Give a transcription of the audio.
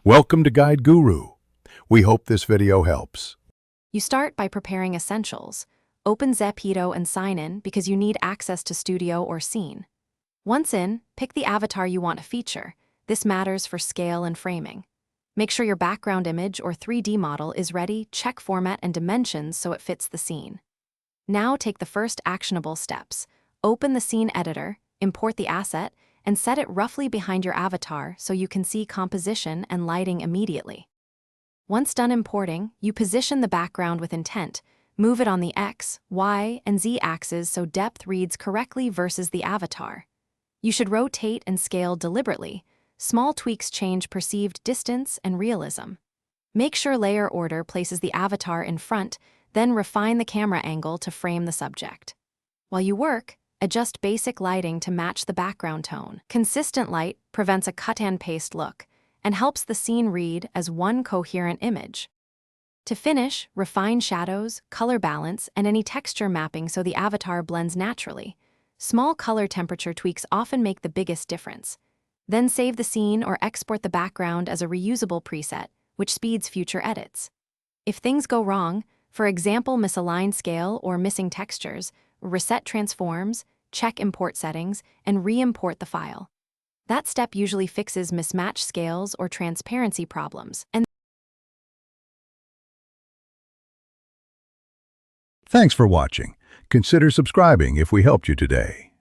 Welcome to Guide Guru. We hope this video helps. You start by preparing essentials. Open Zepeto and sign in because you need access to Studio or Scene. Once in, pick the avatar you want to feature. This matters for scale and framing. Make sure your background image or 3D model is ready, check format and dimensions so it fits the scene. Now take the first actionable steps. Open the scene editor, import the asset, and set it roughly behind your avatar so you can see composition and lighting immediately. Once done importing, you position the background with intent. Move it on the X, Y, and Z axes so depth reads correctly versus the avatar. You should rotate and scale deliberately. Small tweaks change perceived distance and realism. Make sure layer order places the avatar in front, then refine the camera angle to frame the subject. While you work, adjust basic lighting to match the background tone. Consistent light prevents a cut-and-paste look and helps the scene read as one coherent image. To finish, refine shadows, color balance, and any texture mapping so the avatar blends naturally. Small color temperature tweaks often make the biggest difference. Then save the scene or export the background as a reusable preset, which speeds future edits. If things go wrong, for example misaligned scale or missing textures, reset transforms, check import settings, and re-import the file. That step usually fixes mismatched scales or transparency problems. Thanks for watching. Consider subscribing if we helped you today.